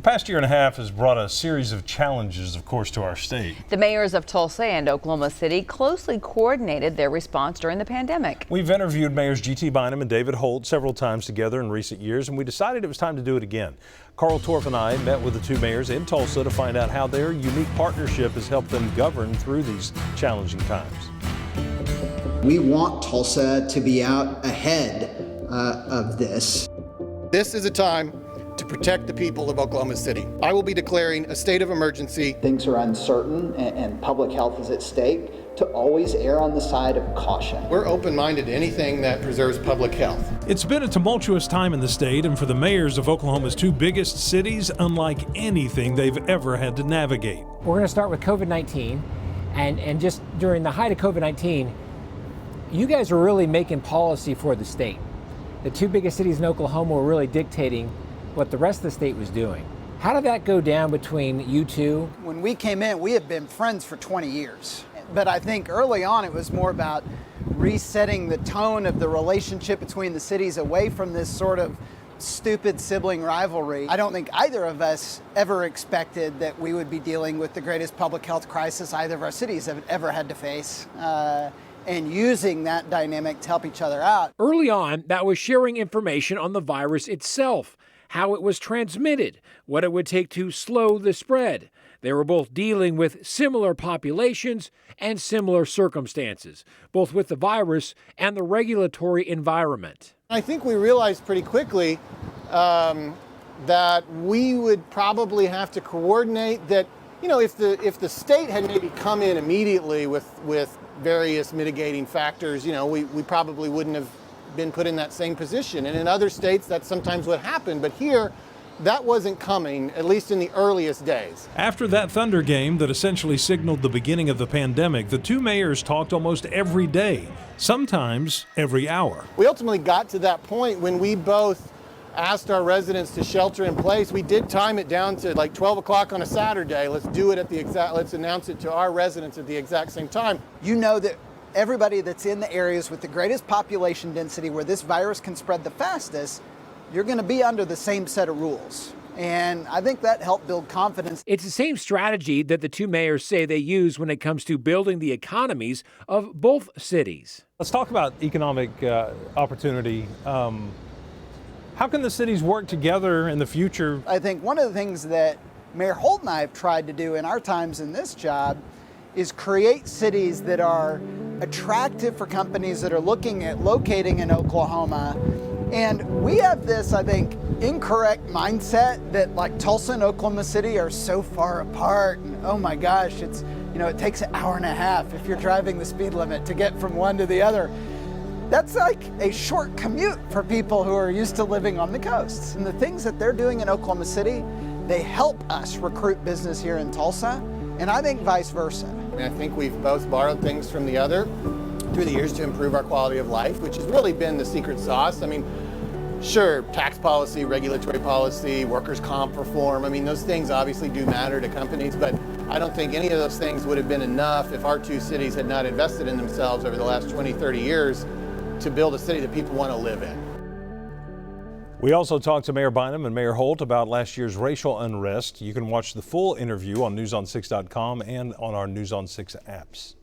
The past year and a half has brought a series of challenges, of course, to our state. The mayors of Tulsa and Oklahoma City closely coordinated their response during the pandemic. We've interviewed Mayors G.T. Bynum and David Holt several times together in recent years, and we decided it was time to do it again. Carl Torf and I met with the two mayors in Tulsa to find out how their unique partnership has helped them govern through these challenging times. We want Tulsa to be out ahead of this. This is a time to protect the people of Oklahoma City. I will be declaring a state of emergency. Things are uncertain and public health is at stake, to always err on the side of caution. We're open-minded to anything that preserves public health. It's been a tumultuous time in the state, and for the mayors of Oklahoma's two biggest cities, unlike anything they've ever had to navigate. We're going to start with COVID-19, and just during the height of COVID-19, you guys were really making policy for the state. The two biggest cities in Oklahoma were really dictating what the rest of the state was doing. How did that go down between you two? When we came in, we had been friends for 20 years. But I think early on it was more about resetting the tone of the relationship between the cities away from this sort of stupid sibling rivalry. I don't think either of us ever expected that we would be dealing with the greatest public health crisis either of our cities have ever had to face. And using that dynamic to help each other out. Early on, that was sharing information on the virus itself, how it was transmitted, what it would take to slow the spread. They were both dealing with similar populations and similar circumstances, both with the virus and the regulatory environment. I think we realized pretty quickly that we would probably have to coordinate that, you know, if the state had maybe come in immediately with various mitigating factors, you know, we probably wouldn't have been put in that same position. And in other states, that's sometimes what happened. But here, that wasn't coming, at least in the earliest days. After that Thunder game that essentially signaled the beginning of the pandemic, the two mayors talked almost every day, sometimes every hour. We ultimately got to that point when we both asked our residents to shelter in place. We did time it down to like 12 o'clock on a Saturday. Let's do it at let's announce it to our residents at the exact same time. You know that everybody that's in the areas with the greatest population density where this virus can spread the fastest, you're going to be under the same set of rules. And I think that helped build confidence. It's the same strategy that the two mayors say they use when it comes to building the economies of both cities. Let's talk about economic opportunity. How can the cities work together in the future? I think one of the things that Mayor Holt and I have tried to do in our times in this job is create cities that are attractive for companies that are looking at locating in Oklahoma. And we have this, I think, incorrect mindset that like Tulsa and Oklahoma City are so far apart. And oh my gosh, it takes an hour and a half if you're driving the speed limit to get from one to the other. That's like a short commute for people who are used to living on the coasts. And the things that they're doing in Oklahoma City, they help us recruit business here in Tulsa, and I think vice versa. I think we've both borrowed things from the other through the years to improve our quality of life, which has really been the secret sauce. I mean, sure, tax policy, regulatory policy, workers' comp reform, I mean, those things obviously do matter to companies, but I don't think any of those things would have been enough if our two cities had not invested in themselves over the last 20, 30 years to build a city that people want to live in. We also talked to Mayor Bynum and Mayor Holt about last year's racial unrest. You can watch the full interview on newson6.com and on our News on 6 apps.